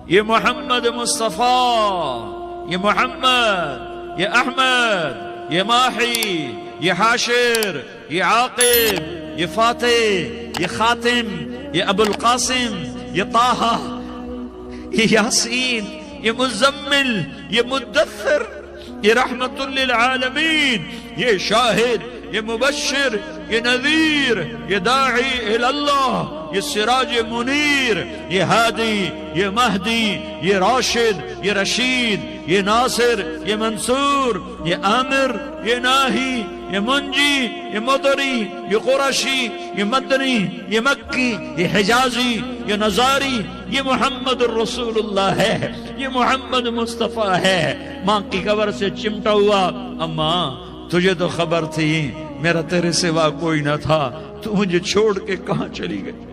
یہ محمد مصطفیٰ، یہ محمد، یہ احمد، یہ ماحی، یہ حاشر، یہ عاقب، یہ فاتح، یہ خاتم، یہ ابو القاسم، یہ طه، یہ یاسین، یہ مزمل، یہ مدثر، یہ رحمت للعالمین، یہ شاہد، یہ مبشر، یہ نذیر، یہ داعی اللہ، یہ سراج منیر، یہ ہادی، یہ مہدی، یہ راشد، یہ رشید، یہ ناصر، یہ منصور، یہ عامر، یہ ناہی، یہ منجی، یہ مدری، یہ قرشی، یہ مدنی، یہ مکی، یہ حجازی، یہ نظاری، یہ محمد الرسول اللہ ہے، یہ محمد مصطفیٰ ہے۔ ماں کی قبر سے چمٹا ہوا، اماں تجھے تو خبر تھی میرا تیرے سوا کوئی نہ تھا، تو مجھے چھوڑ کے کہاں چلی گئی،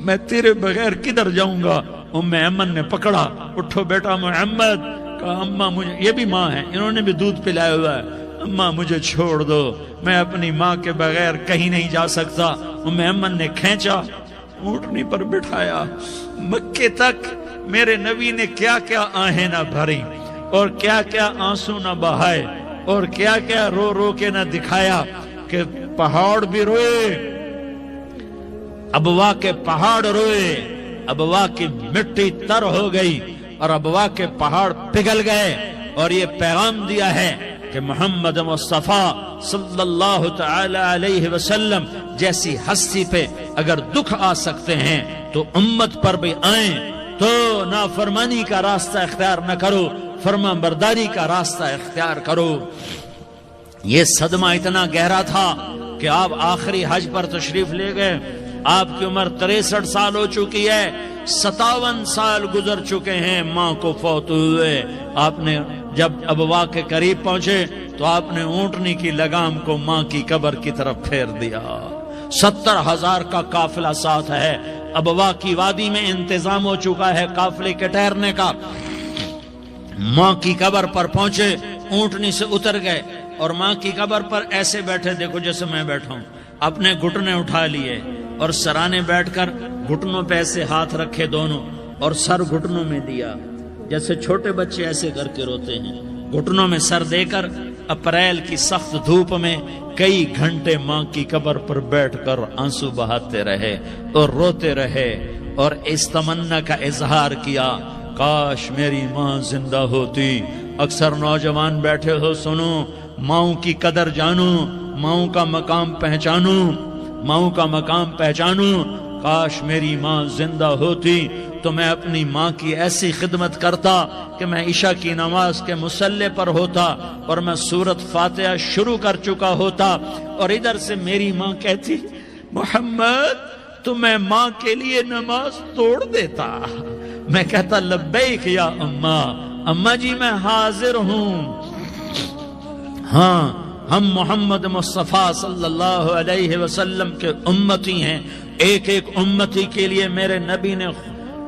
میں تیرے بغیر کدھر جاؤں گا؟ ام ایمن نے پکڑا، اٹھو بیٹا محمد، کہا اماں مجھے، یہ بھی ماں ہے، انہوں نے بھی دودھ پلایا ہوا ہے، اماں مجھے چھوڑ دو، میں اپنی ماں کے بغیر کہیں نہیں جا سکتا۔ ام ایمن نے کھینچا، اونٹنی پر بٹھایا، مکے تک میرے نبی نے کیا کیا آہیں نہ بھری اور کیا کیا آنسو نہ بہائے اور کیا کیا رو رو کے نہ دکھایا کہ پہاڑ بھی روئے، ابوا کے پہاڑ روئے، ابوا کی مٹی تر ہو گئی اور ابوا کے پہاڑ پگھل گئے، اور یہ پیغام دیا ہے کہ محمد مصطفیٰ صلی اللہ تعالی علیہ وسلم جیسی ہستی پہ اگر دکھ آ سکتے ہیں تو امت پر بھی آئیں، تو نافرمانی کا راستہ اختیار نہ کرو، فرما برداری کا راستہ اختیار کرو۔ یہ صدمہ اتنا گہرا تھا کہ آپ آخری حج پر تشریف لے گئے، آپ کی عمر 63 سال ہو چکی ہے، 57 سال گزر چکے ہیں ماں کو فوت ہوئے۔ آپ نے جب ابوا کے قریب پہنچے تو آپ نے اونٹنی کی لگام کو ماں کی قبر کی طرف پھیر دیا۔ 70,000 کا قافلہ ساتھ ہے، ابوا کی وادی میں انتظام ہو چکا ہے قافلے کے ٹھہرنے کا۔ ماں کی قبر پر پہنچے، اونٹنی سے اتر گئے اور ماں کی قبر پر ایسے بیٹھے، دیکھو جیسے میں بیٹھا ہوں، اپنے گھٹنے اٹھا لیے اور سرانے بیٹھ کر گھٹنوں پہ ایسے ہاتھ رکھے دونوں اور سر گھٹنوں میں دیا، جیسے چھوٹے بچے ایسے کر کے روتے ہیں، گھٹنوں میں سر دے کر اپریل کی سخت دھوپ میں کئی گھنٹے ماں کی قبر پر بیٹھ کر آنسو بہاتے رہے اور روتے رہے اور اس تمنا کا اظہار کیا، کاش میری ماں زندہ ہوتی۔ اکثر نوجوان بیٹھے ہو، سنو، ماؤں کی قدر جانو، ماؤں کا مقام پہچانو، ماؤں کا مقام پہچانو۔ کاش میری ماں زندہ ہوتی تو میں اپنی ماں کی ایسی خدمت کرتا کہ میں عشاء کی نماز کے مصلی پر ہوتا اور میں سورت فاتحہ شروع کر چکا ہوتا، اور ادھر سے میری ماں کہتی محمد تو میں ماں کے لیے نماز توڑ دیتا، میں کہتا لبیک یا اماں، اماں جی میں حاضر ہوں۔ ہاں، ہم محمد مصطفیٰ صلی اللہ علیہ وسلم کے امتی ہیں، ایک ایک امتی کے لیے میرے نبی نے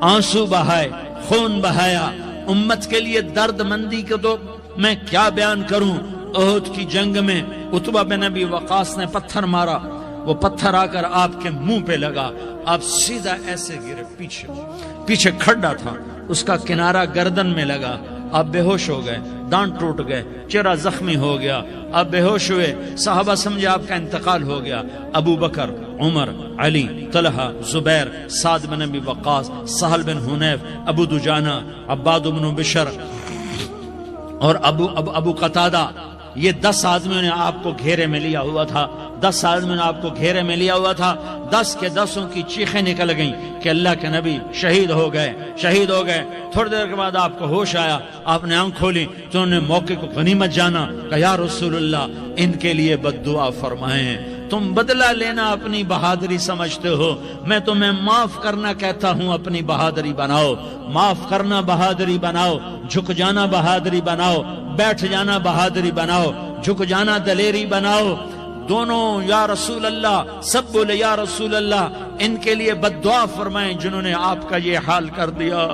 آنسو بہائے، خون بہایا، امت کے لیے درد مندی کو تو میں کیا بیان کروں۔ احد کی جنگ میں عتبہ بن ابی وقاص نے پتھر مارا، وہ پتھر آ کر آپ کے منہ پہ لگا، آپ سیدھا ایسے گرے، پیچھے کھڈا تھا، اس کا کنارہ گردن میں لگا، آپ بے ہوش ہو گئے، دانت ٹوٹ گئے، چہرہ زخمی ہو گیا، آپ بے ہوش ہوئے، صحابہ سمجھے آپ کا انتقال ہو گیا۔ ابو بکر، عمر، علی، طلحہ، زبیر، سعد بن ابی وقاص، سہل بن حنیف، ابو دجانہ، عباد بن بشر اور ابو قتادہ، یہ 10 آدمیوں نے آپ کو گھیرے میں لیا ہوا تھا، 10 آدمیوں نے آپ کو گھیرے میں لیا ہوا تھا، 10 کے 10 کی چیخیں نکل گئیں کہ اللہ کے نبی شہید ہو گئے، شہید ہو گئے۔ تھوڑی دیر کے بعد آپ کو ہوش آیا، آپ نے آنکھ کھولی تو انہوں نے موقع کو غنیمت جانا، کہ یا رسول اللہ ان کے لیے بد دعا فرمائیں، تم بدلہ لینا اپنی بہادری سمجھتے ہو، میں تمہیں معاف کرنا کہتا ہوں، اپنی بہادری بناؤ، معاف کرنا بہادری بناؤ، جھک جانا بہادری بناؤ، بیٹھ جانا بہادری بناؤ، جھک جانا دلیری بناؤ۔ دونوں یا رسول اللہ، سب بولے یا رسول اللہ، ان کے لیے بد دعا فرمائیں جنہوں نے آپ کا یہ حال کر دیا۔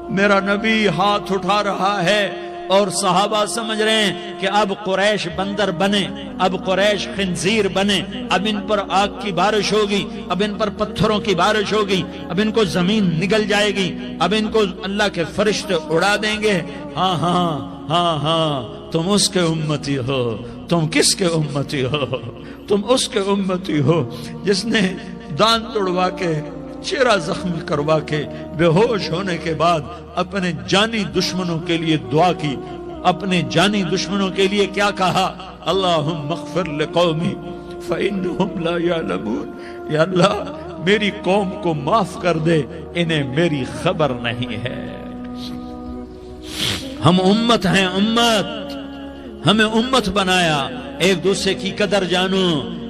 میرا نبی ہاتھ اٹھا رہا ہے اور صحابہ سمجھ رہے ہیں کہ کہ اب قریش بندر بنے، اب قریش خنزیر بنے، اب ان پر آگ کی بارش ہوگی، اب ان پر پتھروں کی بارش ہوگی، اب ان کو زمین نگل جائے گی، اب ان کو اللہ کے فرشتے اڑا دیں گے۔ ہاں ہاں ہاں ہاں، تم اس کے امتی ہو۔ تم کس کے امتی ہو؟ تم اس کے امتی ہو جس نے دان توڑوا کے، چہرہ زخمی کروا کے، بے ہوش ہونے کے بعد اپنے جانی دشمنوں کے لیے دعا کی، اپنے جانی دشمنوں کے لیے کیا کہا؟ اللہم اغفر لقومی فإنہم لا یعلمون، یا اللہ میری قوم کو معاف کر دے، انہیں میری خبر نہیں ہے۔ ہم امت ہیں، امت، ہمیں امت بنایا۔ ایک دوسرے کی قدر جانو،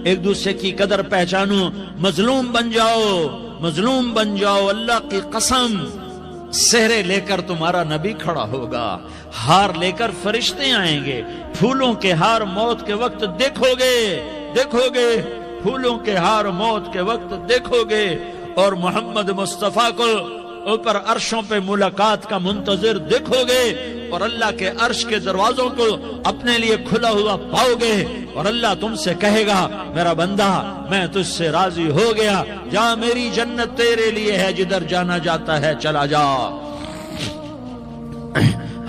ایک دوسرے کی قدر پہچانو، مظلوم بن جاؤ، مظلوم بن جاؤ۔ اللہ کی قسم، سہرے لے کر تمہارا نبی کھڑا ہوگا، ہار لے کر فرشتے آئیں گے، پھولوں کے ہار موت کے وقت دیکھو گے، دیکھو گے، پھولوں کے ہار موت کے وقت دیکھو گے، اور محمد مصطفیٰ کو اوپر عرشوں پہ ملاقات کا منتظر دیکھو گے، اور اللہ کے عرش کے دروازوں کو اپنے لیے کھلا ہوا پاؤ گے، اور اللہ تم سے کہے گا میرا بندہ میں تجھ سے راضی ہو گیا، جا میری جنت تیرے لیے ہے، جدھر جانا جاتا ہے چلا جا۔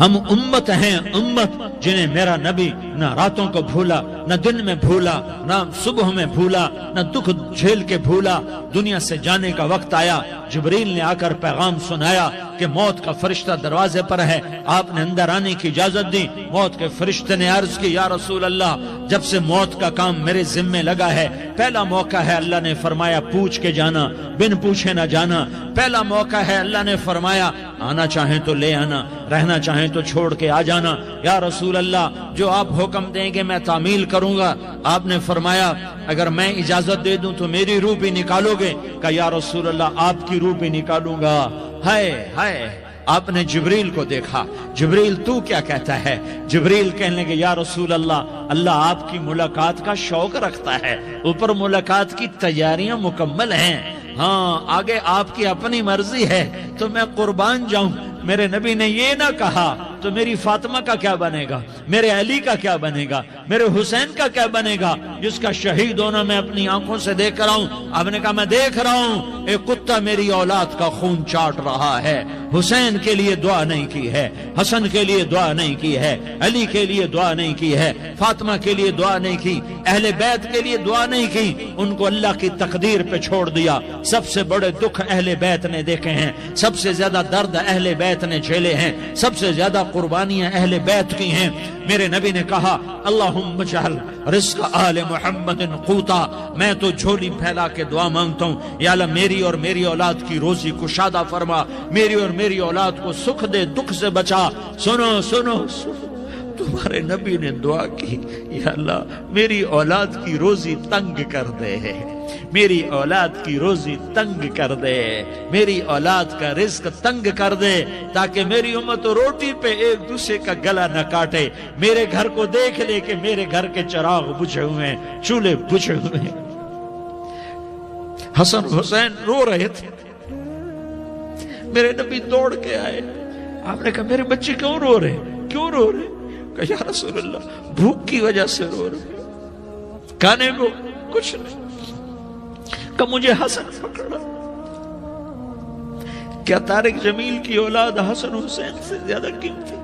ہم امت ہیں، امت جنہیں میرا نبی نہ راتوں کو بھولا، نہ دن میں بھولا، نہ صبح میں بھولا، نہ دکھ جھیل کے بھولا۔ دنیا سے جانے کا وقت آیا، جبریل نے آ کر پیغام سنایا کہ موت کا فرشتہ دروازے پر ہے، آپ نے اندر آنے کی اجازت دی۔ موت کے فرشتے نے عرض کی یا رسول اللہ، جب سے موت کا کام میرے ذمے لگا ہے، پہلا موقع ہے اللہ نے فرمایا پوچھ کے جانا، بن پوچھے نہ جانا۔ پہلا موقع ہے اللہ نے فرمایا آنا چاہیں تو لے آنا، رہنا چاہیں تو چھوڑ کے آ جانا۔ یا رسول اللہ جو آپ حکم دیں گے میں تعمیل کروں گا۔ آپ نے فرمایا اگر میں اجازت دے دوں تو میری روح بھی نکالو گے؟ کہا یا رسول اللہ آپ کی روح بھی نکالوں گا۔ ہائے ہائے، آپ نے جبریل کو دیکھا، جبریل تو کیا کہتا ہے؟ جبریل کہنے لگے یا رسول اللہ، اللہ آپ کی ملاقات کا شوق رکھتا ہے، اوپر ملاقات کی تیاریاں مکمل ہیں، ہاں آگے آپ کی اپنی مرضی ہے تو میں قربان جاؤں۔ میرے نبی نے یہ نہ کہا تو میری فاطمہ کا کیا بنے گا، میرے علی کا کیا بنے گا، میرے حسین کا کیا بنے گا جس کا شہید ہونا میں اپنی آنکھوں سے دیکھ رہا ہوں۔ آپ نے کہا میں دیکھ رہا ہوں ایک کتا میری اولاد کا خون چاٹ رہا ہے، حسین کے لیے دعا نہیں کی ہے، حسن کے لیے دعا نہیں کی ہے، علی کے لیے دعا نہیں کی ہے، فاطمہ کے لیے دعا نہیں کی، اہل بیت کے لیے دعا نہیں کی، ان کو اللہ کی تقدیر پہ چھوڑ دیا۔ سب سے بڑے دکھ اہل بیت نے دیکھے ہیں، سب سے زیادہ درد اہل بیت نے جھیلے ہیں، سب سے زیادہ قربانیاں اہل بیت کی ہیں۔ میرے نبی نے کہا اللہم اجعل رزق آل محمد قوتا، میں تو جھولی پھیلا کے دعا مانگتا ہوں یا اللہ میری اور میری اولاد کی روزی کشادہ فرما، میری اور میری اولاد کو سکھ دے، دکھ سے بچا۔ سنو سنو سنو، تمہارے نبی نے دعا کی یا اللہ میری اولاد کی روزی تنگ کر دے، میری اولاد کی روزی تنگ کر دے، میری اولاد کا رزق تنگ کر دے، تاکہ میری امت روٹی پہ ایک دوسرے کا گلا نہ کاٹے، میرے گھر کو دیکھ لے کہ میرے گھر کے چراغ بجھے ہوئے ہیں، چولہے بجھے ہوئے ہیں۔ حسن حسین رو رہے تھے، میرے نبی دوڑ کے آئے، آپ نے کہا میرے بچے کیوں رو رہے، کیوں رو رہے؟ کہا یا رسول اللہ بھوک کی وجہ سے رو رہے، کھانے کو کچھ نہیں۔ کہ مجھے حسن پکڑا۔ کیا طارق جمیل کی اولاد حسن حسین سے زیادہ قیمتی؟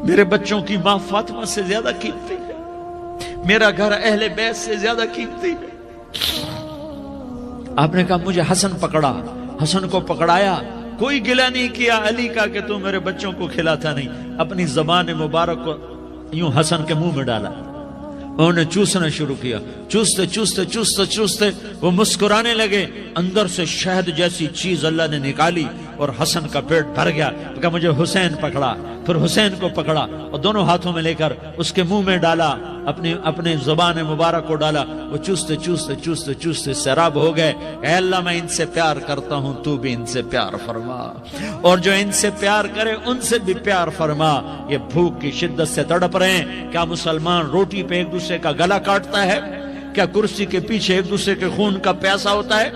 میرے بچوں کی ماں فاطمہ سے زیادہ قیمتی ہے، میرا گھر اہل بیت سے زیادہ قیمتی ہے۔ آپ نے کہا مجھے حسن پکڑا، حسن کو پکڑایا، کوئی گلہ نہیں کیا علی کا کہ تو میرے بچوں کو کھلاتا نہیں، اپنی زبان مبارک کو یوں حسن کے منہ میں ڈالا، انہوں نے چوسنا شروع کیا، چوستے چوستے چوستے چوستے وہ مسکرانے لگے، اندر سے شہد جیسی چیز اللہ نے نکالی اور حسن کا پیٹ بھر گیا۔ کہا مجھے حسین پکڑا، پھر حسین کو پکڑا اور دونوں ہاتھوں میں لے کر اس کے منہ میں ڈالا، اپنے زبان مبارک کو ڈالا، وہ چوستے چوستے چوستے چوستے سیراب ہو گئے۔ اے اللہ میں ان سے پیار کرتا ہوں، تو بھی ان سے پیار فرما، اور جو ان سے پیار کرے ان سے بھی پیار فرما۔ یہ بھوک کی شدت سے تڑپ رہے ہیں، کیا مسلمان روٹی پہ ایک دوسرے کا گلا کاٹتا ہے؟ کیا کرسی کے پیچھے ایک دوسرے کے خون کا پیاسا ہوتا ہے؟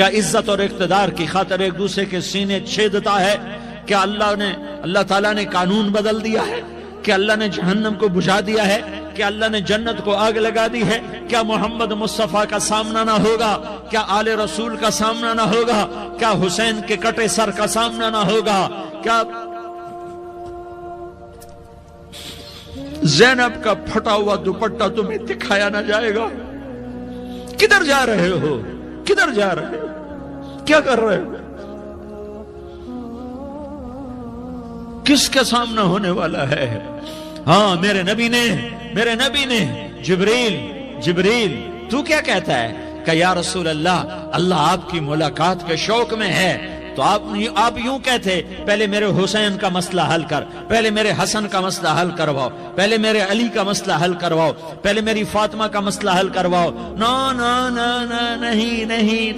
کیا عزت اور اقتدار کی خاطر ایک دوسرے کے سینے چھیدتا ہے؟ کیا اللہ تعالیٰ نے قانون بدل دیا ہے؟ کیا اللہ نے جہنم کو بجھا دیا ہے؟ کیا اللہ نے جنت کو آگ لگا دی ہے؟ کیا محمد مصطفیٰ کا سامنا نہ ہوگا؟ کیا آل رسول کا سامنا نہ ہوگا؟ کیا حسین کے کٹے سر کا سامنا نہ ہوگا؟ کیا زینب کا پھٹا ہوا دوپٹہ تمہیں دکھایا نہ جائے گا؟ کدھر جا رہے ہو؟ کدھر جا رہے ہو؟ کیا کر رہے ہو؟ کس کا سامنا ہونے والا ہے؟ ہاں میرے نبی نے جبریل تو کیا کہتا ہے کہ یا رسول اللہ آپ کی ملاقات کے شوق میں ہے، تو آپ یوں کہتے پہلے میرے حسین کا مسئلہ حل کر، پہلے میرے حسن کا مسئلہ حل کرواؤ، پہلے میرے علی کا مسئلہ حل کرواؤ، پہلے میری فاطمہ کا مسئلہ حل کرواؤ۔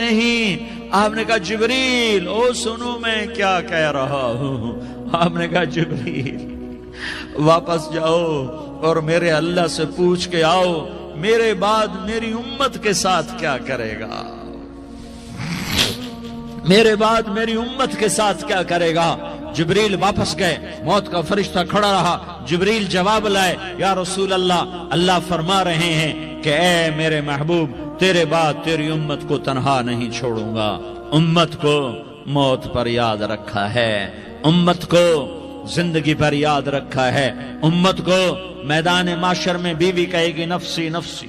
نہیں، آپ نے کہا جبریل سنو میں کیا کہہ رہا ہوں۔ آپ نے کہا جبریل واپس جاؤ اور میرے اللہ سے پوچھ کے آؤ میرے بعد میری امت کے ساتھ کیا کرے گا، میرے بعد میری امت کے ساتھ کیا کرے گا۔ جبریل واپس گئے، موت کا فرشتہ کھڑا رہا، جبریل جواب لائے، یا رسول اللہ فرما رہے ہیں کہ اے میرے محبوب تیرے بعد تیری امت کو تنہا نہیں چھوڑوں گا۔ امت کو موت پر یاد رکھا ہے، امت کو زندگی پر یاد رکھا ہے، امت کو میدان معاشر میں بیوی کہے گی نفسی نفسی،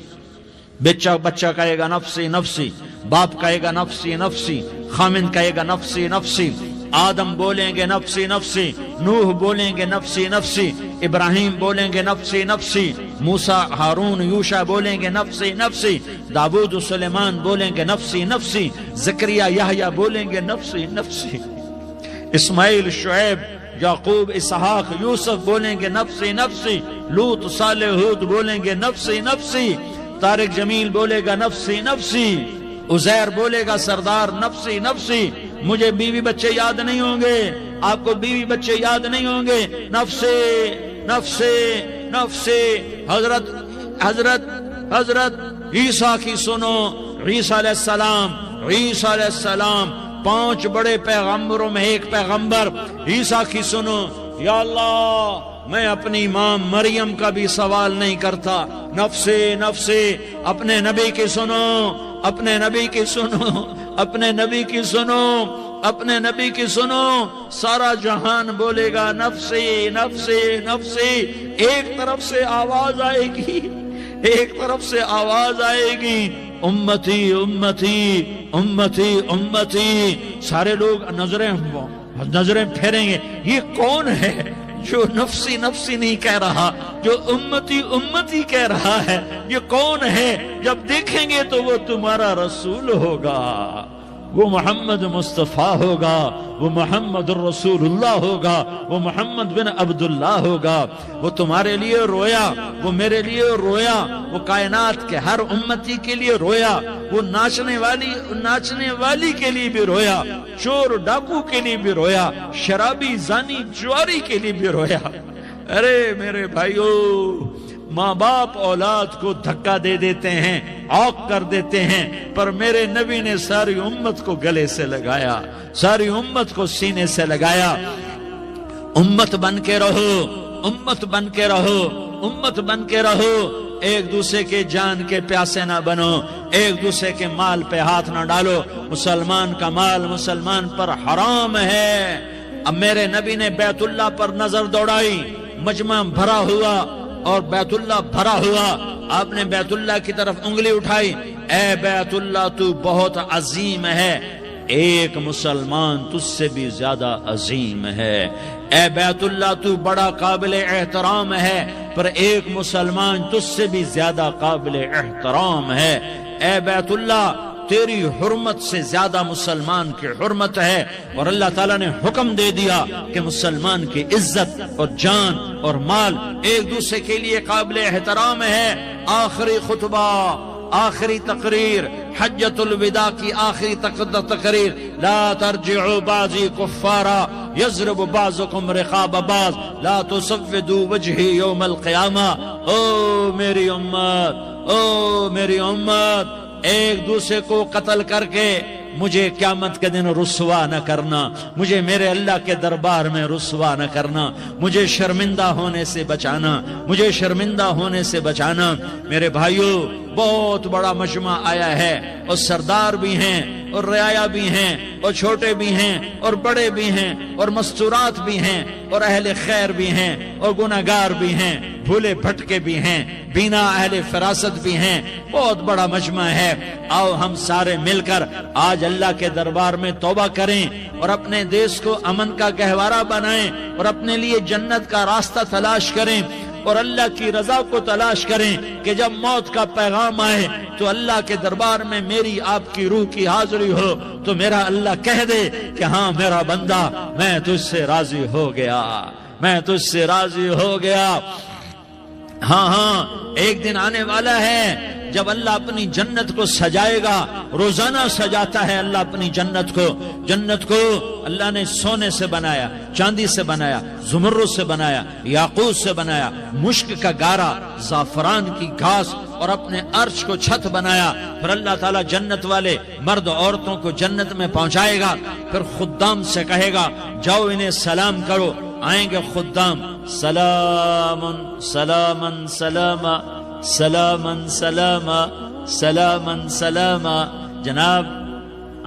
بچہ کہے گا نفسی نفسی، باپ کہے گا نفسی نفسی، خامند کہے گا نفسی نفسی، آدم بولیں گے نفسی نفسی، نوح بولیں گے نفسی نفسی، ابراہیم بولیں گے نفسی نفسی، موسیٰ ہارون یوشع بولیں گے نفسی نفسی، داؤد سلیمان بولیں گے نفسی نفسی، زکریا یحییٰ بولیں گے نفسی نفسی، اسماعیل شعیب یعقوب اسحاق یوسف بولیں گے نفسی نفسی، لوط صالح ہود بولیں گے نفسی نفسی، طارق جمیل بولے گا نفسی نفسی، عزیر بولے گا سردار نفسی نفسی، مجھے بیوی بچے یاد نہیں ہوں گے، آپ کو بیوی بچے یاد نہیں ہوں گے، نفسی نفسی نفسی۔ حضرت عیسیٰ کی سنو، عیسیٰ علیہ السلام 5 بڑے پیغمبروں میں ایک پیغمبر، عیسیٰ کی سنو، یا اللہ میں اپنی ماں مریم کا بھی سوال نہیں کرتا، نفسی نفسی۔ اپنے نبی کی سنو، اپنے نبی کی سنو، اپنے نبی کی سنو، اپنے نبی کی سنو، سارا جہان بولے گا نفسی نفسی نفسی۔ ایک طرف سے آواز آئے گی، ایک طرف سے آواز آئے گی، امتی امتی امتی امتی۔ سارے لوگ نظریں پھیریں گے، یہ کون ہے جو نفسی نفسی نہیں کہہ رہا، جو امتی امتی کہہ رہا ہے؟ یہ کون ہے؟ جب دیکھیں گے تو وہ تمہارا رسول ہوگا، وہ محمد مصطفیٰ ہوگا، وہ محمد الرسول اللہ ہوگا، وہ محمد بن عبداللہ ہوگا۔ وہ تمہارے لیے رویا، وہ میرے لیے رویا، وہ کائنات کے ہر امتی کے لیے رویا، وہ ناچنے والی کے لیے بھی رویا، چور ڈاکو کے لیے بھی رویا، شرابی زانی جواری کے لیے بھی رویا۔ ارے میرے بھائیو، ماں باپ اولاد کو دھکا دے دیتے ہیں، عوق کر دیتے ہیں، پر میرے نبی نے ساری امت کو گلے سے لگایا، ساری امت کو سینے سے لگایا۔ امت بن کے رہو، امت بن کے رہو، امت بن کے رہو، ایک دوسرے کے جان کے پیاسے نہ بنو، ایک دوسرے کے مال پہ ہاتھ نہ ڈالو۔ مسلمان کا مال مسلمان پر حرام ہے۔ اب میرے نبی نے بیت اللہ پر نظر دوڑائی، مجمع بھرا ہوا اور بیت اللہ بھرا ہوا، آپ نے بیت اللہ کی طرف انگلی اٹھائی، اے بیت اللہ تو بہت عظیم ہے، ایک مسلمان تجھ سے بھی زیادہ عظیم ہے، اے بیت اللہ تو بڑا قابل احترام ہے، پر ایک مسلمان تجھ سے بھی زیادہ قابل احترام ہے، اے بیت اللہ تیری حرمت سے زیادہ مسلمان کی حرمت ہے۔ اور اللہ تعالیٰ نے حکم دے دیا کہ مسلمان کی عزت اور جان اور مال ایک دوسرے کے لیے قابل احترام ہے۔ آخری خطبہ، آخری تقریر، حجۃ الوداع کی آخری تقریر، لا ترجعوا بعضی کفارا یضرب بعضکم رقاب بعض لا تسودوا وجہی یوم القیامہ۔ او میری امت، او میری امت، ایک دوسرے کو قتل کر کے مجھے قیامت کے دن رسوا نہ کرنا، مجھے میرے اللہ کے دربار میں رسوا نہ کرنا، مجھے شرمندہ ہونے سے بچانا، مجھے شرمندہ ہونے سے بچانا۔ میرے بھائیوں، بہت بڑا مجمع آیا ہے، اور سردار بھی ہیں اور رعایا بھی ہیں اور چھوٹے بھی ہیں اور بڑے بھی ہیں اور مستورات بھی ہیں اور اہل خیر بھی ہیں اور گناہگار بھی ہیں، بھولے بھٹکے بھی ہیں، بینا اہل فراست بھی ہیں، بہت بڑا مجمع ہے۔ آؤ ہم سارے مل کر آج اللہ کے دربار میں توبہ کریں اور اپنے دیش کو امن کا گہوارہ بنائیں اور اپنے لیے جنت کا راستہ تلاش کریں اور اللہ کی رضا کو تلاش کریں کہ جب موت کا پیغام آئے تو اللہ کے دربار میں میری آپ کی روح کی حاضری ہو تو میرا اللہ کہہ دے کہ ہاں میرا بندہ، میں تجھ سے راضی ہو گیا، میں تجھ سے راضی ہو گیا۔ ہاں ایک دن آنے والا ہے جب اللہ اپنی جنت کو سجائے گا، روزانہ سجاتا ہے اللہ اپنی جنت کو۔ جنت کو اللہ نے سونے سے بنایا، چاندی سے بنایا، زمرد سے بنایا، یاقوت سے بنایا، مشک کا گارا، زعفران کی گھاس اور اپنے عرش کو چھت بنایا۔ پھر اللہ تعالیٰ جنت والے مرد عورتوں کو جنت میں پہنچائے گا، پھر خدام سے کہے گا جاؤ انہیں سلام کرو۔ آئیں گے خدام، سلام سلاما سلاما سلاما سلاما سلاما سلاما، جناب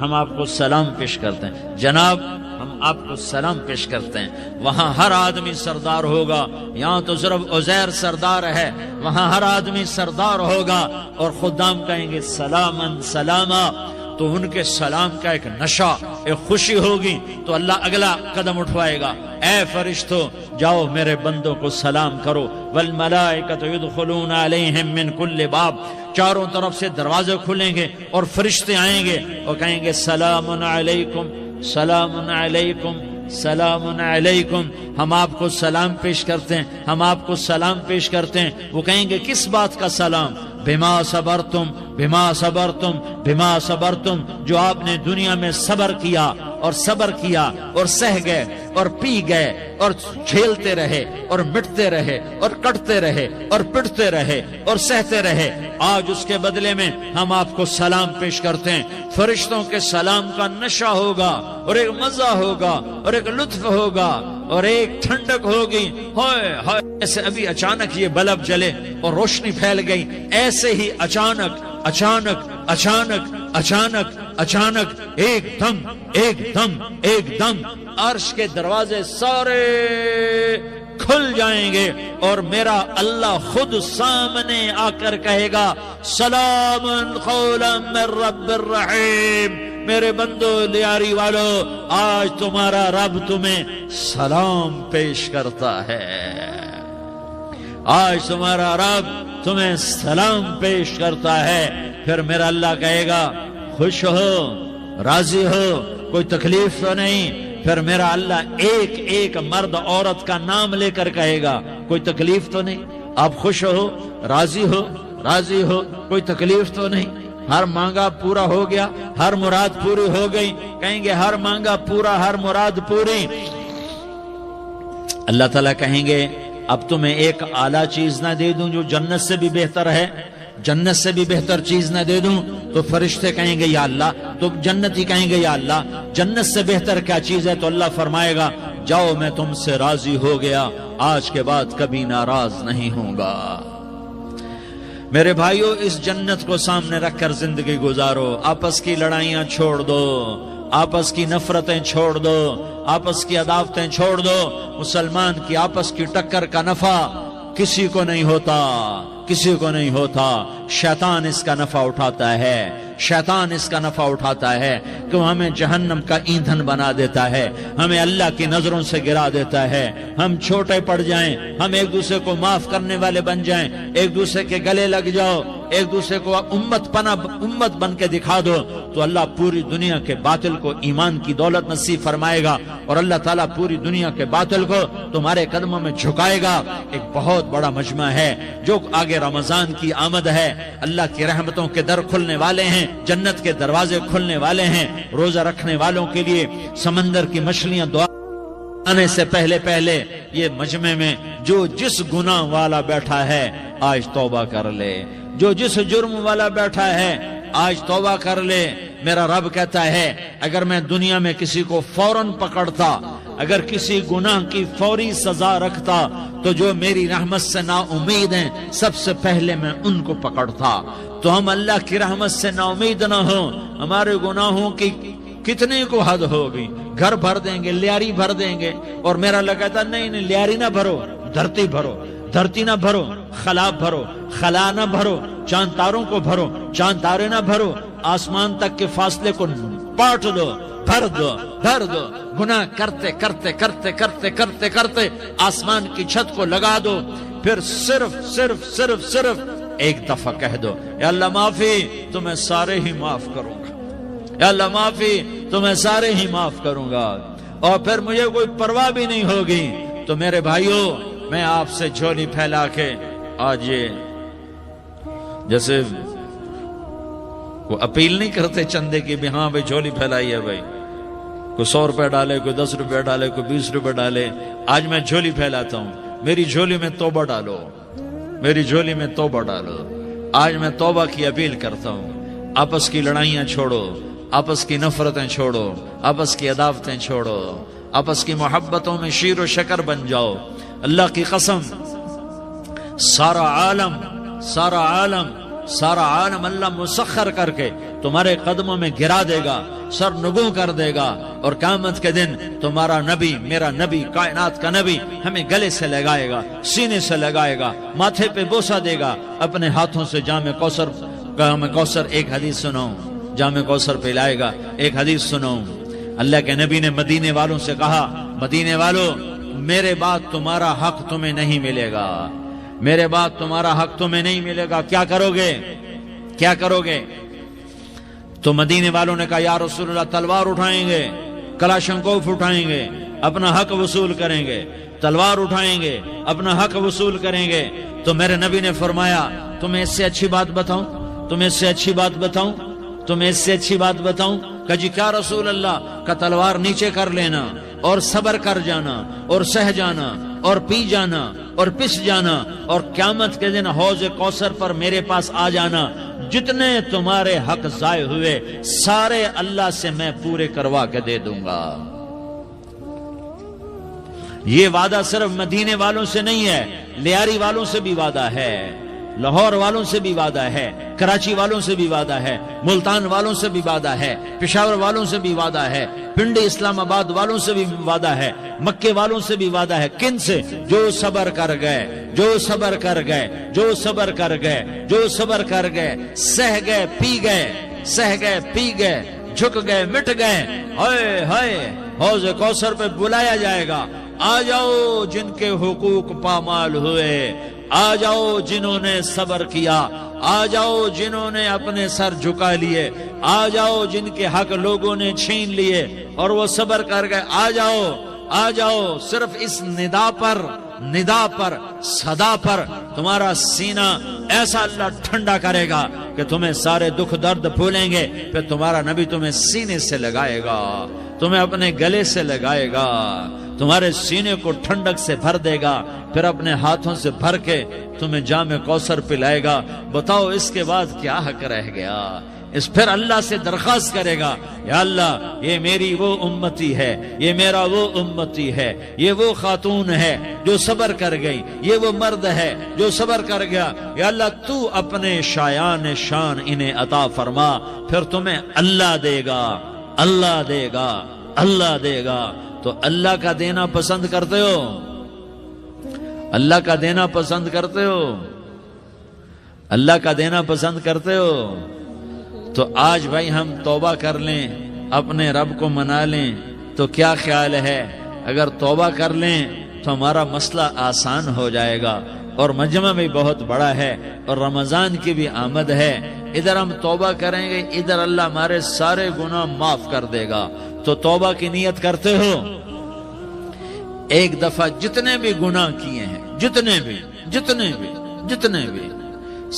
ہم آپ کو سلام پیش کرتے ہیں، جناب ہم آپ کو سلام پیش کرتے ہیں۔ وہاں ہر آدمی سردار ہوگا، یہاں تو صرف عزیر سردار ہے، وہاں ہر آدمی سردار ہوگا اور خدام کہیں گے سلاما سلاما، تو ان کے سلام کا ایک نشہ، ایک خوشی ہوگی، تو اللہ اگلا قدم اٹھوائے گا، اے فرشتو جاؤ میرے بندوں کو سلام کرو۔ والملائکۃ یدخلون علیہم من کل باب، چاروں طرف سے دروازے کھلیں گے اور فرشتے آئیں گے اور کہیں گے سلام علیکم سلام علیکم سلام علیکم، ہم آپ کو سلام پیش کرتے ہیں، ہم آپ کو سلام پیش کرتے ہیں۔ وہ کہیں گے کس بات کا سلام؟ بما صبرتم بما صبرتم بما صبرتم، جو آپ نے دنیا میں صبر کیا اور صبر کیا اور سہ گئے اور پی گئے اور جھیلتے رہے اور مٹتے رہے اور کٹتے رہے اور پٹتے رہے اور سہتے رہے، آج اس کے بدلے میں ہم آپ کو سلام پیش کرتے ہیں۔ فرشتوں کے سلام کا نشہ ہوگا اور ایک مزہ ہوگا اور ایک لطف ہوگا اور ایک ٹھنڈک ہوگی۔ ہائے ہائے، ایسے ابھی اچانک یہ بلب جلے اور روشنی پھیل گئی، ایسے ہی اچانک اچانک اچانک اچانک اچانک ایک دم ایک دم ایک دم عرش کے دروازے سارے کھل جائیں گے اور میرا اللہ خود سامنے آ کر کہے گا سلام قولا من رب الرحیم، میرے بندو لیاری والو، آج تمہارا رب تمہیں سلام پیش کرتا ہے، آج تمہارا رب تمہیں سلام پیش کرتا ہے۔ پھر میرا اللہ کہے گا خوش ہو، راضی ہو، کوئی تکلیف تو نہیں؟ پھر میرا اللہ ایک ایک مرد عورت کا نام لے کر کہے گا کوئی تکلیف تو نہیں؟ آپ خوش ہو، راضی ہو، راضی ہو، کوئی تکلیف تو نہیں؟ ہر مانگا پورا ہو گیا، ہر مراد پوری ہو گئی؟ کہیں گے ہر مانگا پورا، ہر مراد پوری۔ اللہ تعالیٰ کہیں گے اب تمہیں ایک اعلیٰ چیز نہ دے دوں جو جنت سے بھی بہتر ہے؟ جنت سے بھی بہتر چیز نہ دے دوں؟ تو فرشتے کہیں گے یا اللہ، تو جنتی کہیں گے یا اللہ جنت سے بہتر کیا چیز ہے؟ تو اللہ فرمائے گا جاؤ میں تم سے راضی ہو گیا، آج کے بعد کبھی ناراض نہیں ہوں گا۔ میرے بھائیو، اس جنت کو سامنے رکھ کر زندگی گزارو، آپس کی لڑائیاں چھوڑ دو، آپس کی نفرتیں چھوڑ دو، آپس کی عداوتیں چھوڑ دو۔ مسلمان کی آپس کی ٹکر کا نفع کسی کو نہیں ہوتا، کسی کو نہیں ہوتا، شیطان اس کا نفع اٹھاتا ہے، شیطان اس کا نفع اٹھاتا ہے کہ وہ ہمیں جہنم کا ایندھن بنا دیتا ہے، ہمیں اللہ کی نظروں سے گرا دیتا ہے، ہم چھوٹے پڑ جائیں، ہم ایک دوسرے کو معاف کرنے والے بن جائیں، ایک دوسرے کے گلے لگ جاؤ، ایک دوسرے کو امت بن کے دکھا دو، تو اللہ پوری دنیا کے باطل کو ایمان کی دولت نصیب فرمائے گا اور اللہ تعالیٰ پوری دنیا کے باطل کو تمہارے قدموں میں جھکائے گا۔ ایک بہت بڑا مجمع ہے، جو آگے رمضان کی آمد ہے، اللہ کی رحمتوں کے در کھلنے والے ہیں، جنت کے دروازے کھلنے والے ہیں، روزہ رکھنے والوں کے لیے سمندر کی مچھلیاں دعا آنے سے پہلے پہلے یہ مجمع میں جو جس گناہ والا بیٹھا ہے آج توبہ کر لے، جو جس جرم والا بیٹھا ہے آج توبہ کر لے، میرا رب کہتا ہے اگر میں دنیا میں کسی کو فوراً پکڑتا، اگر کسی گناہ کی فوری سزا رکھتا تو جو میری رحمت سے نا امید ہیں سب سے پہلے میں ان کو پکڑتا۔ تو ہم اللہ کی رحمت سے نا امید نہ ہوں، ہمارے گناہوں کی کتنے کو حد ہوگی، گھر بھر دیں گے، لیاری بھر دیں گے، اور میرا اللہ کہتا نہیں لیاری نہ بھرو، دھرتی بھرو، دھرتی نہ بھرو، خلا بھرو، خلا نہ بھرو، چاند تاروں کو بھرو، چاند تارے نہ بھرو، آسمان تک کے فاصلے کو پاٹ دو، بھر دو، بھر دو، گناہ کرتے کرتے کرتے کرتے کرتے کرتے آسمان کی چھت کو لگا دو، پھر صرف صرف صرف صرف ایک دفعہ کہہ دو یا اللہ معافی، تو میں سارے ہی معاف کروں گا، یا اللہ معافی، تو میں سارے ہی معاف کروں گا، اور پھر مجھے کوئی پرواہ بھی نہیں ہوگی۔ تو میرے بھائیوں، میں آپ سے جھولی پھیلا کے آج یہ جیسے وہ اپیل نہیں کرتے چندے کی بھی ہاں بھائی جھولی پھیلائی ہے بھائی، کوئی 100 روپے ڈالے، کوئی 10 روپے ڈالے، کوئی 20 روپے ڈالے، آج میں جھولی پھیلاتا ہوں، میری جھولی میں توبہ ڈالو، میری جھولی میں توبہ ڈالو۔ آج میں توبہ کی اپیل کرتا ہوں، آپس کی لڑائیاں چھوڑو، آپس کی نفرتیں چھوڑو، آپس کی عداوتیں چھوڑو، آپس کی محبتوں میں شیر و شکر بن جاؤ۔ اللہ کی قسم، سارا عالم اللہ مسخر کر کے تمہارے قدموں میں گرا دے گا، سر نگوں کر دے گا، اور قیامت کے دن تمہارا نبی، میرا نبی، کائنات کا نبی ہمیں گلے سے لگائے گا، سینے سے لگائے گا، ماتھے پہ بوسہ دے گا، اپنے ہاتھوں سے جام کوثر ایک حدیث سناؤں، جام کوثر پہ لائے گا، ایک حدیث سناؤں۔ اللہ کے نبی نے مدینے والوں سے کہا، مدینے والوں میرے بعد تمہارا حق تمہیں نہیں ملے گا، میرے بعد تمہارا حق تمہیں نہیں ملے گا، کیا کرو گے؟ کیا کرو گے؟ تو مدینے والوں نے کہا یا رسول اللہ تلوار اٹھائیں گے، کلاشنکوف اٹھائیں گے، اپنا حق وصول کریں گے، تلوار اٹھائیں گے، اپنا حق وصول کریں گے۔ تو میرے نبی نے فرمایا تمہیں اس سے اچھی بات بتاؤں، تمہیں اس سے اچھی بات بتاؤں، تمہیں اس سے اچھی بات بتاؤں؟ کہ جی کیا رسول اللہ؟ کا تلوار نیچے کر لینا اور صبر کر جانا اور سہ جانا اور پی جانا اور پس جانا، اور قیامت کے دن حوض کوثر پر میرے پاس آ جانا، جتنے تمہارے حق ضائع ہوئے سارے اللہ سے میں پورے کروا کے دے دوں گا۔ یہ وعدہ صرف مدینے والوں سے نہیں ہے، لیاری والوں سے بھی وعدہ ہے، لاہور والوں سے بھی وعدہ ہے، کراچی والوں سے بھی وعدہ ہے، ملتان والوں سے بھی وعدہ ہے، پشاور والوں سے بھی وعدہ ہے، پنڈی اسلام آباد والوں سے بھی وعدہ ہے، مکے والوں سے بھی وعدہ ہے۔ کن سے؟ جو صبر کر گئے، جو صبر کر گئے، جو صبر کر گئے، جو صبر کر گئے، سہ گئے پی گئے، سہ گئے پی گئے، جھک گئے مٹ گئے، ہائے ہائے حوض کوثر پہ بلایا جائے گا، آ جاؤ جن کے حقوق پامال ہوئے، آ جاؤ جنہوں نے صبر کیا، آ جاؤ جنہوں نے اپنے سر جھکا لیے، آ جاؤ جن کے حق لوگوں نے چھین لیے اور وہ صبر کر گئے، آ جاؤ آ جاؤ۔ صرف اس ندا پر صدا پر تمہارا سینہ ایسا اللہ ٹھنڈا کرے گا کہ تمہیں سارے دکھ درد بھولیں گے، پھر تمہارا نبی تمہیں سینے سے لگائے گا، تمہیں اپنے گلے سے لگائے گا، تمہارے سینے کو ٹھنڈک سے بھر دے گا، پھر اپنے ہاتھوں سے بھر کے تمہیں جام کوثر پلائے گا۔ بتاؤ اس کے بعد کیا حق رہ گیا؟ اس پھر اللہ سے درخواست کرے گا، یا اللہ یہ میری وہ امتی ہے، یہ میرا وہ امتی ہے، یہ وہ خاتون ہے جو صبر کر گئی، یہ وہ مرد ہے جو صبر کر گیا، یا اللہ تو اپنے شایان شان انہیں عطا فرما، پھر تمہیں اللہ دے گا، اللہ دے گا، اللہ دے گا۔ تو اللہ کا دینا پسند کرتے ہو؟ اللہ کا دینا پسند کرتے ہو؟ اللہ کا دینا پسند کرتے ہو؟ تو آج بھائی ہم توبہ کر لیں، اپنے رب کو منا لیں، تو کیا خیال ہے اگر توبہ کر لیں تو ہمارا مسئلہ آسان ہو جائے گا، اور مجمع بھی بہت بڑا ہے اور رمضان کی بھی آمد ہے، ادھر ہم توبہ کریں گے، ادھر اللہ ہمارے سارے گناہ معاف کر دے گا۔ تو توبہ کی نیت کرتے ہو؟ ایک دفعہ جتنے بھی گناہ کیے ہیں، جتنے بھی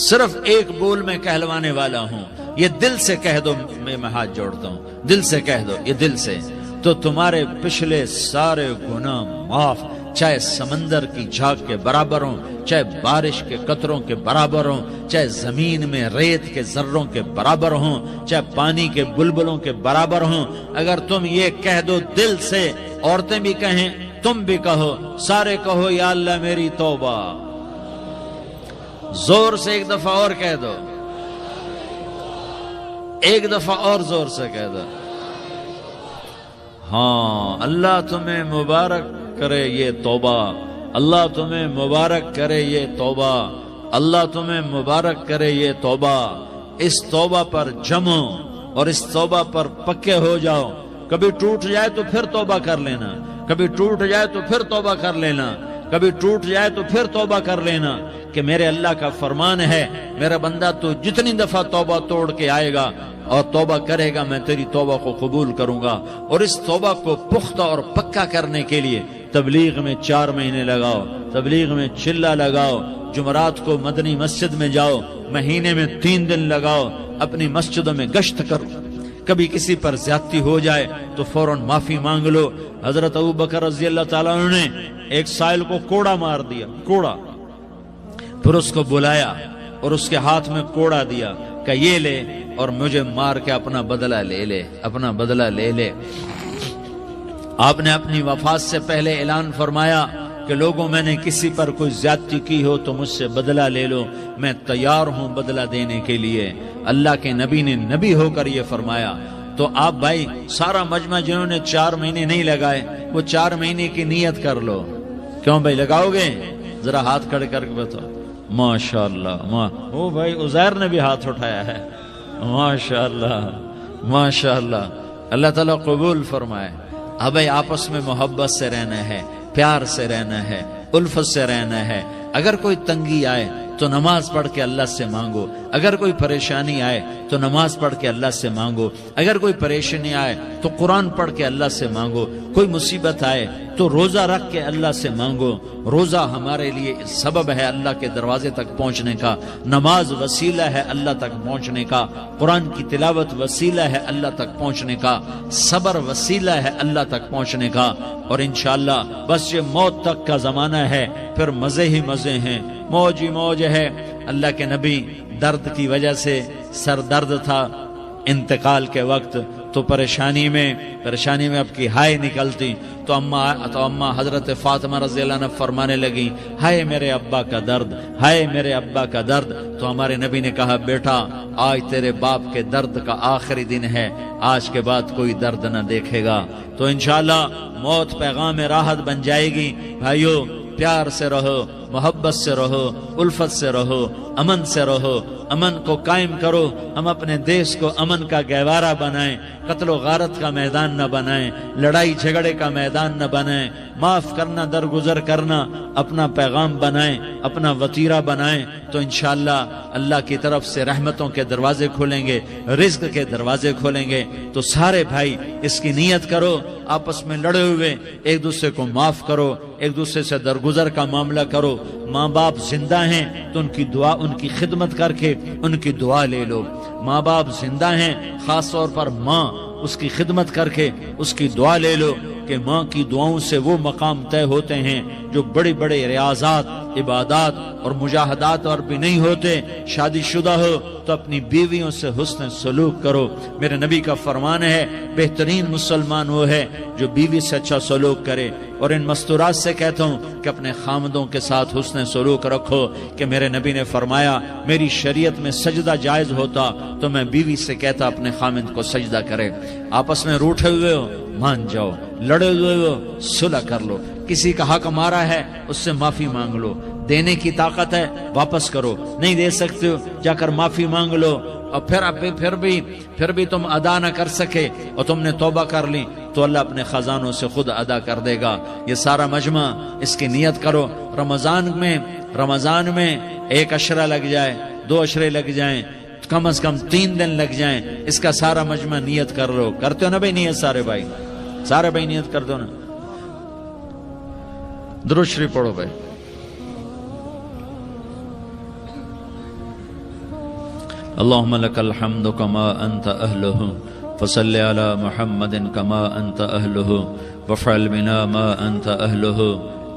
صرف ایک بول میں کہلوانے والا ہوں، یہ دل سے کہہ دو، میں ہاتھ جوڑتا ہوں، دل سے کہہ دو، یہ دل سے، تو تمہارے پچھلے سارے گناہ معاف، چاہے سمندر کی جھاگ کے برابر ہوں، چاہے بارش کے قطروں کے برابر ہوں، چاہے زمین میں ریت کے ذروں کے برابر ہوں، چاہے پانی کے بلبلوں کے برابر ہوں، اگر تم یہ کہہ دو دل سے، عورتیں بھی کہیں، تم بھی کہو، سارے کہو یا اللہ میری توبہ، زور سے ایک دفعہ اور کہہ دو، ایک دفعہ اور زور سے کہہ دو، ہاں اللہ تمہیں مبارک کرے یہ توبہ، اللہ تمہیں مبارک کرے یہ توبہ، اللہ تمہیں مبارک کرے یہ توبہ۔ اس توبہ پر جمو اور اس توبہ پر پکے ہو جاؤ، کبھی ٹوٹ جائے تو پھر توبہ کر لینا، کبھی ٹوٹ جائے تو پھر توبہ کر لینا، کبھی ٹوٹ جائے تو پھر توبہ کر لینا، کہ میرے اللہ کا فرمان ہے میرا بندہ تو جتنی دفعہ توبہ توڑ کے آئے گا اور توبہ کرے گا میں تیری توبہ کو قبول کروں گا۔ اور اس توبہ کو پختہ اور پکا کرنے کے لیے تبلیغ میں 4 مہینے لگاؤ، تبلیغ میں چلہ لگاؤ، جمعرات کو مدنی مسجد میں جاؤ، مہینے میں 3 دن لگاؤ، اپنی مسجدوں میں گشت کرو، کبھی کسی پر زیادتی ہو جائے تو فوراً معافی مانگ لو۔ حضرت ابوبکر رضی اللہ تعالیٰ عنہ نے ایک سائل کو کوڑا مار دیا، کوڑا، پھر اس کو بلایا اور اس کے ہاتھ میں کوڑا دیا کہ یہ لے اور مجھے مار کے اپنا بدلہ لے لے، اپنا بدلہ لے لے۔ آپ نے اپنی وفات سے پہلے اعلان فرمایا کہ لوگوں میں نے کسی پر کوئی زیادتی کی ہو تو مجھ سے بدلہ لے لو، میں تیار ہوں بدلہ دینے کے لیے۔ اللہ کے نبی نے نبی ہو کر یہ فرمایا۔ تو آپ بھائی سارا مجمع جنہوں نے 4 مہینے نہیں لگائے وہ 4 مہینے کی نیت کر لو۔ کیوں بھائی لگاؤ گے؟ ذرا ہاتھ کھڑے کر کے بتاؤ۔ ماشاءاللہ، وہ بھائی عزیر نے بھی ہاتھ اٹھایا ہے، ماشاءاللہ ماشاءاللہ، اللہ تعالیٰ قبول فرمائے۔ اب بھائی آپس میں محبت سے رہنا ہے، پیار سے رہنا ہے، الفت سے رہنا ہے۔ اگر کوئی تنگی آئے تو نماز پڑھ کے اللہ سے مانگو، اگر کوئی پریشانی آئے تو نماز پڑھ کے اللہ سے مانگو، اگر کوئی پریشانی آئے تو قرآن پڑھ کے اللہ سے مانگو، کوئی مصیبت آئے تو روزہ رکھ کے اللہ سے مانگو۔ روزہ ہمارے لیے سبب ہے اللہ کے دروازے تک پہنچنے کا، نماز وسیلہ ہے اللہ تک پہنچنے کا، قرآن کی تلاوت وسیلہ ہے اللہ تک پہنچنے کا، صبر وسیلہ ہے اللہ تک پہنچنے کا۔ اور انشاءاللہ بس یہ موت تک کا زمانہ ہے، پھر مزے ہی مزے ہیں، موج ہی موج ہے۔ اللہ کے نبی درد کی وجہ سے سر درد تھا انتقال کے وقت، تو پریشانی میں اب کی ہائے نکلتی تو اماں حضرت فاطمہ رضی اللہ عنہ فرمانے لگی، ہائے میرے ابا کا درد، ہائے میرے ابا کا درد۔ تو ہمارے نبی نے کہا، بیٹا آج تیرے باپ کے درد کا آخری دن ہے، آج کے بعد کوئی درد نہ دیکھے گا۔ تو انشاءاللہ موت پیغام راحت بن جائے گی۔ بھائیو پیار سے رہو، محبت سے رہو، الفت سے رہو، امن سے رہو، امن کو قائم کرو۔ ہم اپنے دیش کو امن کا گہوارہ بنائیں، قتل و غارت کا میدان نہ بنائیں، لڑائی جھگڑے کا میدان نہ بنائیں، معاف کرنا درگزر کرنا اپنا پیغام بنائیں، اپنا وتیرہ بنائیں، تو انشاءاللہ اللہ کی طرف سے رحمتوں کے دروازے کھولیں گے، رزق کے دروازے کھولیں گے۔ تو سارے بھائی اس کی نیت کرو، آپس میں لڑے ہوئے ایک دوسرے کو معاف کرو، ایک دوسرے سے درگزر کا معاملہ کرو۔ ماں باپ زندہ ہیں تو ان کی دعا، ان کی خدمت کر کے ان کی دعا لے لو۔ ماں باپ زندہ ہیں، خاص طور پر ماں، اس کی خدمت کر کے اس کی دعا لے لو، کہ ماں کی دعاؤں سے وہ مقام طے ہوتے ہیں جو بڑے بڑے ریاضات، عبادات اور مجاہدات اور بھی نہیں ہوتے۔ شادی شدہ ہو تو اپنی بیویوں سے حسن سلوک کرو۔ میرے نبی کا فرمان ہے، بہترین مسلمان وہ ہے جو بیوی سے اچھا سلوک کرے۔ اور ان مستورات سے کہتا ہوں کہ اپنے خامدوں کے ساتھ حسن سلوک رکھو، کہ میرے نبی نے فرمایا میری شریعت میں سجدہ جائز ہوتا تو میں بیوی سے کہتا اپنے خامد کو سجدہ کرے۔ آپس میں روٹھے ہوئے ہو مان جاؤ، لڑے ہوئے ہو صلح کر لو، کسی کا حق مارا ہے اس سے معافی مانگ لو، دینے کی طاقت ہے واپس کرو، نہیں دے سکتے ہو جا کر معافی مانگ لو۔ اور پھر بھی تم ادا نہ کر سکے اور تم نے توبہ کر لی تو اللہ اپنے خزانوں سے خود ادا کر دے گا۔ یہ سارا مجمع اس کی نیت کرو۔ رمضان میں 1 عشرہ لگ جائے، 2 عشرے لگ جائیں، کم از کم 3 دن لگ جائیں، اس کا سارا مجمع نیت کر لو۔ کرتے ہو نا بھائی نیت؟ سارے بھائی نیت کر دو نا۔ درود شریف پڑھو بھائی۔ اللهم لك الحمد كما أنت أهله فصل على محمد كما أنت أهله وافعل بنا ما أنت أهله